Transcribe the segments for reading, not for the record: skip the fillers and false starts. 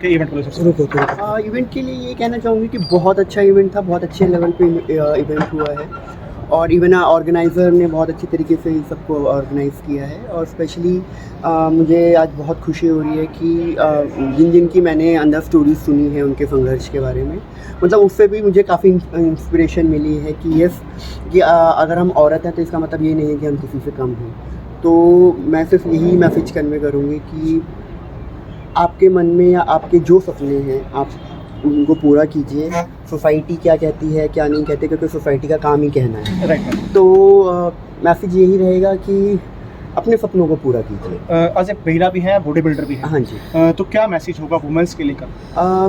के इवेंट को लेकर? इवेंट के लिए ये कहना चाहूँगी कि बहुत अच्छा इवेंट था, बहुत अच्छे लेवल पे इवेंट हुआ है और इवन ऑर्गेनाइज़र ने बहुत अच्छे तरीके से इन सबको ऑर्गेनाइज़ किया है। और स्पेशली मुझे आज बहुत खुशी हो रही है कि जिनकी मैंने अंदर स्टोरीज सुनी है उनके संघर्ष के बारे में, मतलब उससे भी मुझे काफ़ी इंस्पिरेशन मिली है कि यस कि अगर हम औरत हैं तो इसका मतलब ये नहीं है कि हम किसी से कम हैं। तो मैं सिर्फ यही मैसेज कन्वे करूँगी कि आपके मन में या आपके जो सपने हैं आप उनको पूरा कीजिए। सोसाइटी क्या कहती है क्या नहीं कहती, क्योंकि सोसाइटी का काम ही कहना है। राइट। तो मैसेज यही रहेगा कि अपने सपनों को पूरा कीजिए। आज एक महिला भी है, बॉडी बिल्डर भी है। हाँ जी। तो क्या मैसेज होगा वुमेंस के लेकर?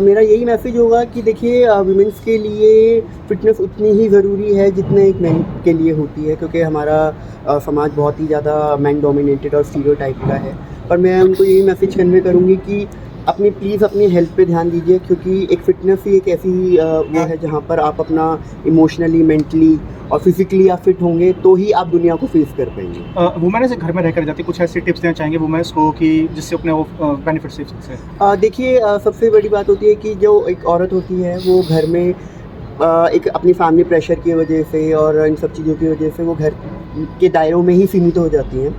मेरा यही मैसेज होगा कि देखिए वुमेंस के लिए फ़िटनेस उतनी ही ज़रूरी है जितने एक मैन के लिए होती है, क्योंकि हमारा समाज बहुत ही ज़्यादा मैन डोमिनेटेड और स्टीरियोटाइप का है। पर मैं उनको यही मैसेज कन्वे करूँगी कि प्लीज़ अपनी हेल्थ पे ध्यान दीजिए, क्योंकि एक फ़िटनेस ही एक ऐसी वो है जहाँ पर आप अपना इमोशनली, मेंटली और फिज़िकली आप फिट होंगे तो ही आप दुनिया को फेस कर पाएंगे। वुमेन ऐसे घर में रहकर जाती, कुछ ऐसे टिप्स देना चाहेंगे वुमेन्स को कि जिससे अपने वो बेनिफिट से सकते? देखिए सबसे बड़ी बात होती है कि जो एक औरत होती है वो घर में एक अपनी फैमिली प्रेशर की वजह से और इन सब चीज़ों की वजह से वो घर के दायरों में ही सीमित हो जाती हैं।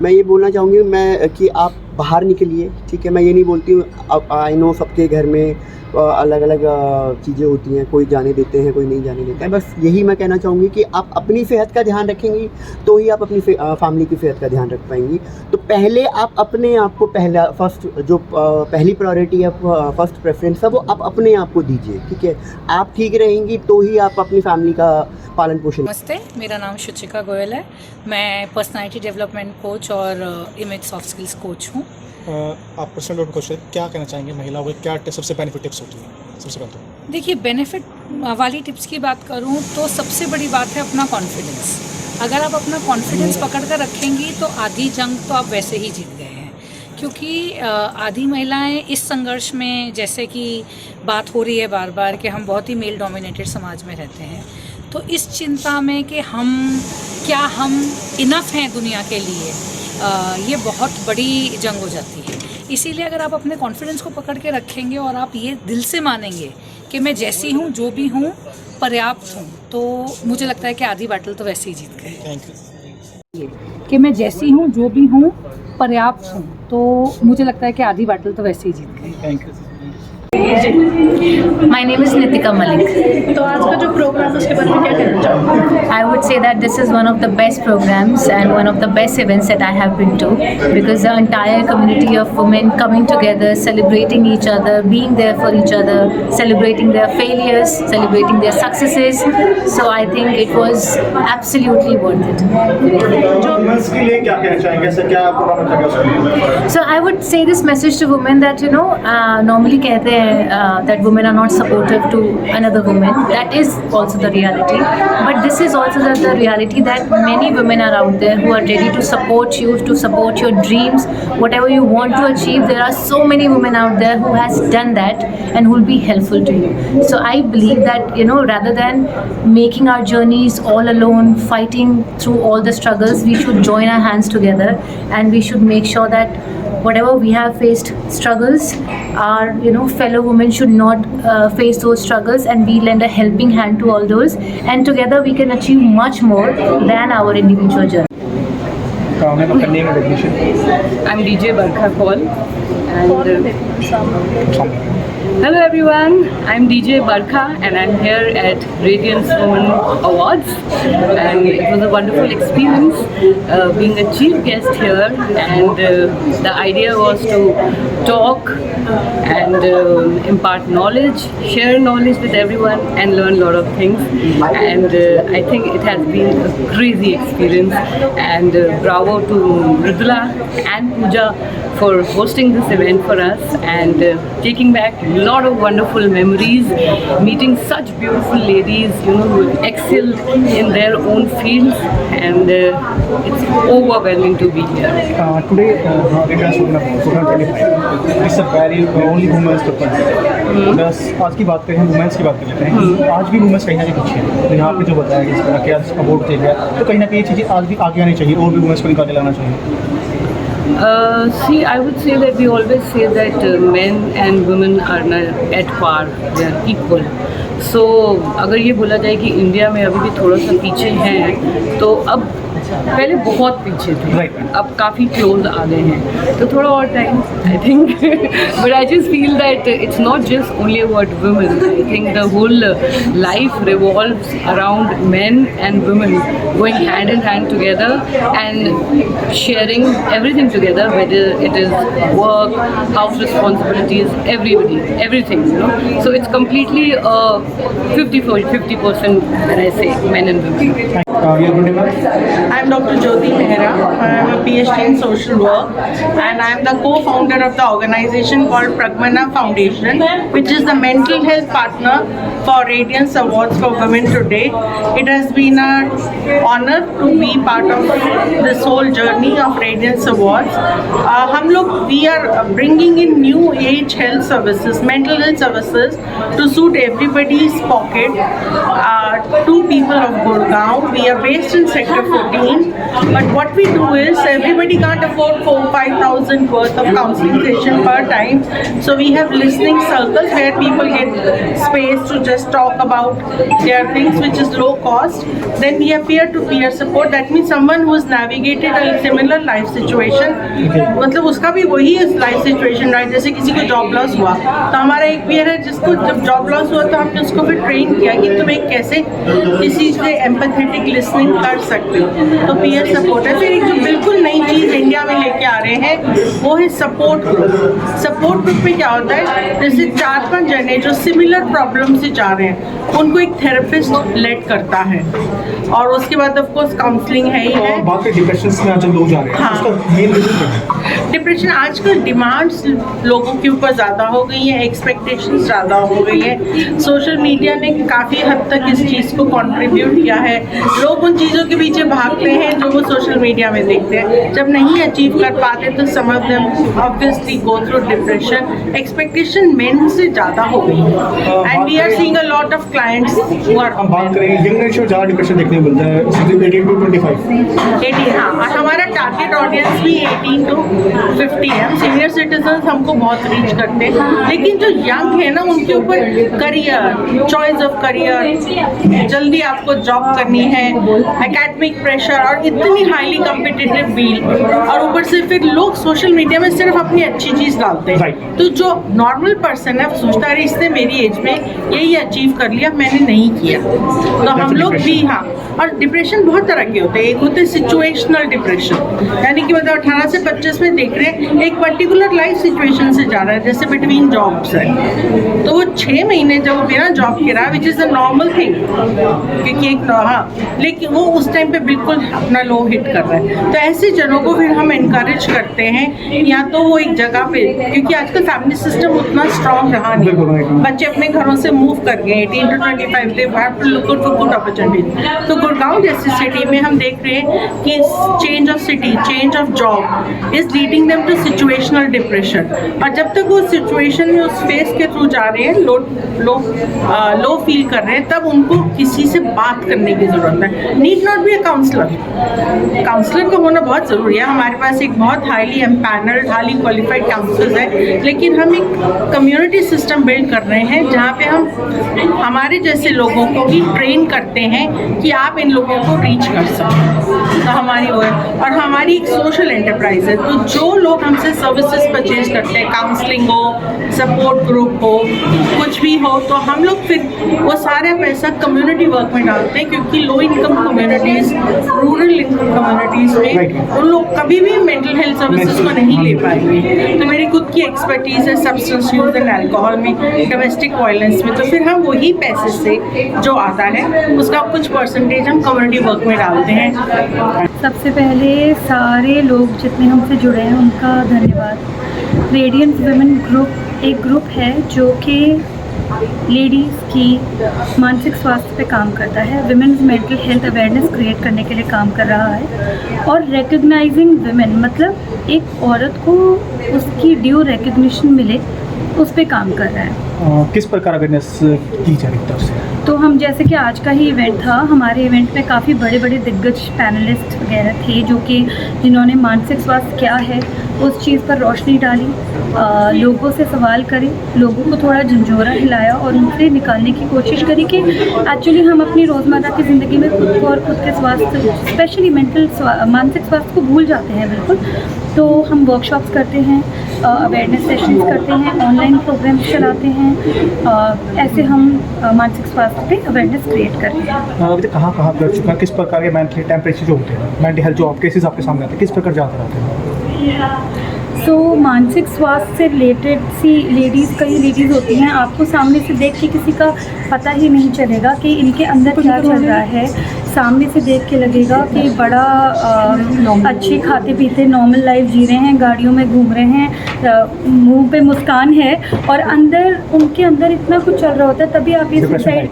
मैं ये बोलना चाहूँगी कि आप बाहर निकलिए, ठीक है। मैं ये नहीं बोलती हूँ, अब आई नो सबके घर में अलग अलग चीज़ें होती हैं, कोई जाने देते हैं कोई नहीं जाने देते हैं। बस यही मैं कहना चाहूँगी कि आप अपनी सेहत का ध्यान रखेंगी तो ही आप अपनी फैमिली की सेहत का ध्यान रख पाएंगी। तो पहले आप अपने आप को पहली प्रायोरिटी है, फर्स्ट प्रेफरेंस है, वो आप अपने आप को दीजिए, ठीक है। आप ठीक रहेंगी तो ही आप अपनी फैमिली का पालन पोषण। नमस्ते, मेरा नाम शुचिका गोयल है। मैं पर्सनालिटी डेवलपमेंट कोच और इमेज सॉफ्ट स्किल्स कोच हूँ। आप पर्सनल डेवलपमेंट कोच हैं, क्या कहना चाहेंगे महिलाओं को, क्या सबसे बेनिफिट टिप्स होती हैं सबसे पहले तो? देखिए, बेनिफिट वाली टिप्स की बात करूँ तो सबसे बड़ी बात है अपना कॉन्फिडेंस। अगर आप अपना कॉन्फिडेंस पकड़ कर रखेंगी तो आधी जंग तो आप वैसे ही जीत गए हैं, क्योंकि आधी महिलाएं इस संघर्ष में, जैसे कि बात हो रही है बार बार कि हम बहुत ही मेल डोमिनेटेड समाज में रहते हैं, तो इस चिंता में कि हम इनफ हैं दुनिया के लिए, ये बहुत बड़ी जंग हो जाती है। इसीलिए अगर आप अपने कॉन्फिडेंस को पकड़ के रखेंगे और आप ये दिल से मानेंगे कि मैं जैसी हूँ, जो भी हूँ, पर्याप्त हूँ, तो मुझे लगता है कि आधी बैटल तो वैसे ही जीत गए। Thank you. कि मैं जैसी हूँ, जो भी हूँ, पर्याप्त हूँ, तो मुझे लगता है कि आधी बैटल तो वैसे ही जीत गए। Thank you. My name is Nitika Malik. तो आज का जो प्रोग्राम उसके बारे में क्या कहना चाहोगे? I would say that this is one of the best programs and one of the best events that I have been to, because the entire community of women coming together, celebrating each other, being there for each other, celebrating their failures, celebrating their successes. So I think it was absolutely worth it. Women's के लिए क्या कहना चाहेंगे, ऐसा क्या programme रखा गया उसके लिए? So I would say this message to women that normally कहते हैं that women are not supportive to another woman. That is also the reality, but this is also the reality that many women are out there who are ready to support you, to support your dreams, whatever you want to achieve. There are so many women out there who has done that and who will be helpful to you. So I believe that rather than making our journeys all alone, fighting through all the struggles, we should join our hands together and we should make sure that whatever we have faced struggles, our fellow women should not face those struggles, and we lend a helping hand to all those, and together we can achieve much more than our individual journey. Name and recognition. I'm DJ Barkha Paul and hello everyone, I'm DJ Barkha and I'm here at Radiance Women Awards, and it was a wonderful experience being a chief guest here, and the idea was to talk and impart knowledge, share knowledge with everyone and learn a lot of things, and I think it has been a crazy experience, and bravo to Mridula and Pooja for hosting this event for us and taking back a lot of wonderful memories, meeting such beautiful ladies, who excel in their own fields, and it's overwhelming to be here. Today, Radiance Women Awards 2025 is a very only women's tournament. बस आज की बात करें, हम women's की बात कर लेते हैं। आज भी वुमेन्स कहीं ना कहीं पीछे हैं। तो आपने जो बताया कि इस तरह के आज अवार्ड दिया गया, तो कहीं ना कहीं ये चीज़ें आज भी आगे आनी चाहिए और भी वुमेन्स को निकाल के लाना चाहिए। See, I would say that we always say that men and women are at par, they are equal. So अगर ये बोला जाए कि इंडिया में अभी भी थोड़ा सा पीछे हैं, तो अब पहले बहुत पीछे थे, अब काफ़ी क्लोज आ गए हैं, तो थोड़ा और time I think but I just feel that it's not just only about women. I think the whole life revolves around men and women going hand in hand together and sharing everything together, whether it is work, house responsibilities, everything, you know. So it's completely 50% when I say men and women. Your good name? I'm Dr. Jyoti Mehra. I'm a PhD in social work and I'm the co-founder of the organization called Pragmana Foundation, which is the mental health partner for Radiance Awards for Women today. It has been an honor to be part of this whole journey of Radiance Awards. We are bringing in new age health services, mental health services to suit everybody's pocket. Two people of Gurgaon. We are based in Sector 14, but what we do is everybody can't afford 4,000-5,000 worth of counseling session per time. So we have listening circles where people get space to just talk about their things, which is low cost. Then we have peer-to-peer support. That means someone who has navigated a similar life situation. मतलब उसका भी वही life situation रहा है. जैसे किसी को job loss हुआ, तो हमारा एक पेयर है जिसको जब जॉब लॉस हुआ तो हमने उसको फिर ट्रेन किया कि तुम एक कैसे किसी से एम्पैथेटिक लिसनिंग कर सकते हो. तो पीयर सपोर्ट है. फिर एक जो बिल्कुल नई चीज़ इंडिया में लेके आ रहे हैं वो है सपोर्ट ग्रुप. सपोर्ट ग्रुप में क्या होता है, जैसे 4-5 जने जो सिमिलर प्रॉब्लम से जा रहे हैं उनको एक थेरेपिस्ट लेड करता है, और उसके बाद ऑफ कोर्स काउंसलिंग है ही है. बात है डिप्रेशन में आज लोग जा रहे हैं, उसका मेन रीजन क्या है? डिप्रेशन आजकल डिमांड्स लोगों के ऊपर ज़्यादा हो गई है, एक्सपेक्टेशंस ज़्यादा हो गई है. सोशल मीडिया ने काफ़ी हद तक इस चीज़ को कंट्रीब्यूट किया है. लोग उन चीज़ों के पीछे भागते हैं जो वो सोशल मीडिया में देखते हैं. जब नहीं अचीव कर पाते तो some of them obviously go through depression. Expectation मेन से ज़्यादा हो गई है and we are seeing a lot of clients who are. हम बात करें यंग जनरेशन में ज़्यादा डिप्रेशन देखने को मिलता है, 18 to 25. 18, हाँ. और हमारा टारगेट ऑडियंस भी 18 to 50 है. सीनियर सिटीजन हमको बहुत रीच करते हैं, लेकिन जो यंग है ना उनके ऊपर करियर, चॉइस ऑफ करियर, जल्दी आपको जॉब करनी है, एकेडमिक प्रेशर और इतनी हाईली कम्पिटिटिव फील्ड, और ऊपर से फिर लोग सोशल मीडिया में सिर्फ अपनी अच्छी चीज़ डालते हैं. तो जो नॉर्मल पर्सन है सोचता है इसने मेरी एज में यही अचीव कर लिया, मैंने नहीं किया. तो हम लोग भी, हाँ. और डिप्रेशन बहुत तरह के होते हैं. एक होते हैं सिचुएशनल डिप्रेशन, यानी कि मतलब 18 से 25 में देख रहे हैं एक पर्टिकुलर लाइफ सिचुएशन से जा रहा है, जैसे बिटवीन जॉब्स है, तो वो 6 महीने जब बिना जॉब के रहा, which is a normal thing, क्योंकि एक लेकिन वो उस टाइम पे बिल्कुल अपना लो हिट कर रहा है. तो ऐसे जनों को फिर हम इनकरेज करते हैं, या तो वो एक जगह पे, क्योंकि आजकल फैमिली सिस्टम उतना स्ट्रॉन्ग रहा नहीं, बच्चे अपने घरों से मूव कर गए 18 to 25, they have to look for good opportunity. तो गुड़गांव जैसी सिटी में हम देख रहे हैं कि change of city, change of job is leading them to situational depression. और जब तक वो सिचुएशन में उस फेस के थ्रू जा रहे हैं, लो फील कर रहे हैं, तब उनको किसी से बात करने की ज़रूरत है. Need not be a counsellor. Counsellor का होना बहुत ज़रूरी है. हमारे पास एक बहुत highly empanelled, highly qualified counsellors है, लेकिन हम एक कम्युनिटी सिस्टम बिल्ड कर रहे हैं जहाँ पे हम हमारे जैसे लोगों को भी ट्रेन करते हैं कि आप इन लोगों को रीच कर सकें. तो हमारी वो है, और हमारी एक सोशल एंटरप्राइज है. तो जो लोग हमसे सर्विसेज परचेज करते हैं, काउंसलिंग हो, सपोर्ट ग्रुप हो, कुछ भी हो, तो हम लोग फिर वो सारा पैसा कम्युनिटी वर्क में डालते हैं, क्योंकि low income communities, rural income communities में उन लोग कभी भी मेंटल हेल्थ सर्विसेज को नहीं ले पाएंगे. तो मेरी खुद की एक्सपर्टीज़ है सब्सटेंस यूज एंड अल्कोहल में, डोमेस्टिक वायलेंस में. तो फिर हम वही पैसे से जो आता है उसका कुछ परसेंटेज हम कम्युनिटी वर्क में डालते हैं. सबसे पहले सारे लोग जितने हमसे जुड़े हैं उनका धन्यवाद. रेडियंस वुमेन ग्रुप एक ग्रुप है जो कि लेडीज़ की मानसिक स्वास्थ्य पे काम करता है, women's mental health awareness create करने के लिए काम कर रहा है. और रिकग्नाइजिंग विमेन मतलब एक औरत को उसकी ड्यू रिकग्निशन मिले उस पर काम कर रहा है। किस प्रकार अवेयरनेस की जा रही है तरफ से? तो हम जैसे कि आज का ही इवेंट था, हमारे इवेंट में काफ़ी बड़े बड़े दिग्गज पैनलिस्ट वगैरह थे जो कि जिन्होंने मानसिक स्वास्थ्य क्या है उस चीज़ पर रोशनी डाली, लोगों से सवाल करे, लोगों को थोड़ा झंझोरा हिलाया और उनसे निकालने की कोशिश करी कि एक्चुअली हम अपनी रोज़मर्रा की ज़िंदगी में खुद को और खुद के स्वास्थ्य, स्पेशली मानसिक स्वास्थ्य को भूल जाते हैं बिल्कुल। तो हम वर्कशॉप्स करते हैं, अवेयरनेस सेशंस करते हैं, ऑनलाइन प्रोग्राम्स चलाते हैं, ऐसे हम मानसिक स्वास्थ्य पे अवेयरनेस क्रिएट कर रहे हैं। अभी तक कहाँ कहाँ कर चुका है, किस प्रकार के मेंटल टेम्परेचर जो होते हैं, मेंटल हेल्थ जो केसेस आपके सामने आते हैं, किस प्रकार जाते रहते हैं? सो मानसिक स्वास्थ्य से रिलेटेड सी लेडीज़, कई लेडीज़ होती हैं, आपको सामने से देख के किसी का पता ही नहीं चलेगा कि इनके अंदर क्या चल रहा है। सामने से देख के लगेगा कि बड़ा अच्छे खाते पीते नॉर्मल लाइफ जी रहे हैं, गाड़ियों में घूम रहे हैं, मुंह पे मुस्कान है और अंदर उनके अंदर इतना कुछ चल रहा होता है। तभी आप ये सुसाइड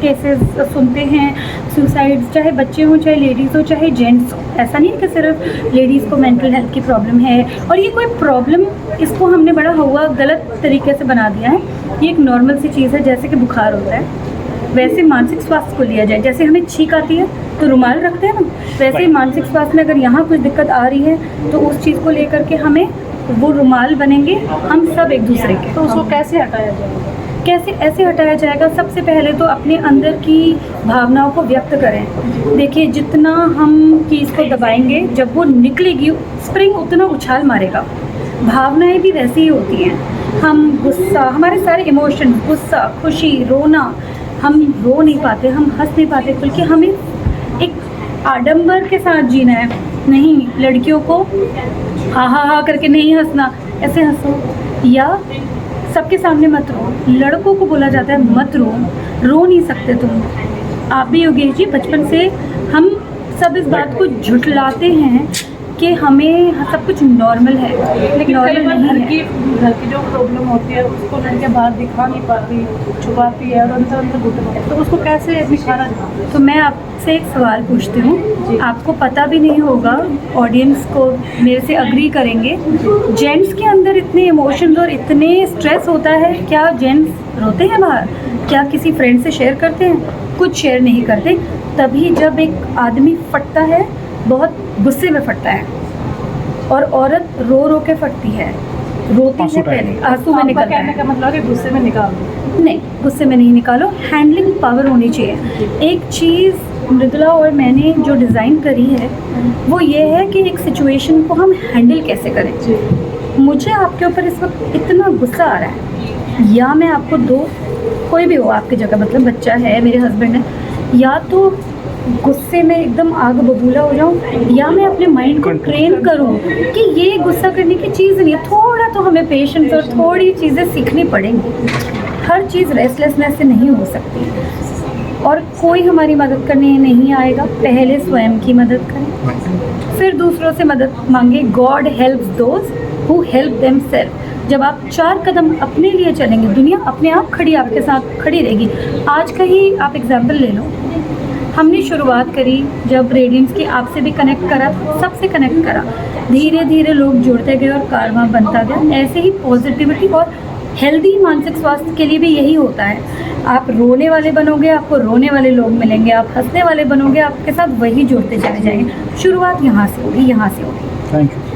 केसेस सुनते हैं, सुसाइड चाहे बच्चे हों, चाहे लेडीज़ हो, चाहे जेंट्स हो। ऐसा नहीं है कि सिर्फ लेडीज़ को मेंटल हेल्थ की प्रॉब्लम है और ये कोई प्रॉब्लम, इसको हमने बड़ा हुआ गलत तरीके से बना दिया है। ये एक नॉर्मल सी चीज़ है, जैसे कि बुखार होता है वैसे मानसिक स्वास्थ्य को लिया जाए। जैसे हमें छींक आती है तो रुमाल रखते हैं ना, वैसे ही मानसिक स्वास्थ्य में अगर यहाँ कुछ दिक्कत आ रही है तो उस चीज़ को लेकर के हमें वो रुमाल बनेंगे हम सब एक दूसरे के। तो उसको कैसे हटाया जाएगा? कैसे ऐसे हटाया जाएगा? सबसे पहले तो अपने अंदर की भावनाओं को व्यक्त करें। देखिए, जितना हम चीज़ को दबाएंगे, जब वो निकलेगी स्प्रिंग उतना उछाल मारेगा। भावनाएं भी वैसी ही होती हैं। हम गुस्सा, हमारे सारे इमोशन, गुस्सा, खुशी, रोना, हम रो नहीं पाते, हम हंस नहीं पाते, बल्कि हमें एक आडंबर के साथ जीना है। नहीं, लड़कियों को हा हा हा करके नहीं हंसना, ऐसे हंसो या सबके सामने मत रो। लड़कों को बोला जाता है मत रो नहीं सकते तुम। आप भी योगेश जी, बचपन से हम सब इस बात को झुठलाते हैं कि हमें सब कुछ नॉर्मल है, लेकिन नॉर्मल नहीं है। घर की जो प्रॉब्लम होती है उसको लड़कियाँ बाहर दिखा नहीं पाती, छुपाती है और अंदर अंदर घुटन होती है, तो उसको कैसे दिखाना चाहिए? तो मैं आपसे एक सवाल पूछती हूँ, आपको पता भी नहीं होगा, ऑडियंस को मेरे से अग्री करेंगे, जेंट्स के अंदर इतने इमोशंस और इतने स्ट्रेस होता है, क्या जेंट्स रोते हैं बाहर? क्या किसी फ्रेंड से शेयर करते हैं? कुछ शेयर नहीं करते। तभी जब एक आदमी फटता है, बहुत गुस्से में फटता है, और औरत रो रो के फटती है, रोती है पहले, आंसू में निकलता है। का मतलब है गुस्से में निकालो? नहीं, गुस्से में नहीं निकालो, हैंडलिंग पावर होनी चाहिए। एक चीज़ मृदुला और मैंने जो डिज़ाइन करी है वो ये है कि एक सिचुएशन को हम हैंडल कैसे करें। मुझे आपके ऊपर इस वक्त इतना गुस्सा आ रहा है, या मैं आपको दो, कोई भी हो आपकी जगह, मतलब बच्चा है, मेरे हस्बैंड है, या तो गुस्से में एकदम आग बबूला हो जाऊं, या मैं अपने माइंड को ट्रेन करूं कि ये गुस्सा करने की चीज़ नहीं है। थोड़ा तो हमें पेशेंस और थोड़ी चीज़ें सीखनी पड़ेंगी। हर चीज़ रेस्टलेसनेस से नहीं हो सकती और कोई हमारी मदद करने नहीं आएगा। पहले स्वयं की मदद करें, फिर दूसरों से मदद मांगे। God helps those who help themselves. जब आप 4 कदम अपने लिए चलेंगे, दुनिया अपने आप खड़ी आपके साथ खड़ी रहेगी। आज का ही आप एग्जाम्पल ले लो, हमने शुरुआत करी जब रेडियंस की, आपसे भी कनेक्ट करा, सबसे कनेक्ट करा, धीरे धीरे लोग जुड़ते गए और कारवां बनता गया। ऐसे ही पॉजिटिविटी और हेल्दी मानसिक स्वास्थ्य के लिए भी यही होता है। आप रोने वाले बनोगे, आपको रोने वाले लोग मिलेंगे, आप हंसने वाले बनोगे, आपके साथ वही जुड़ते चले जाएंगे। शुरुआत यहाँ से होगी, यहाँ से होगी। Thank you.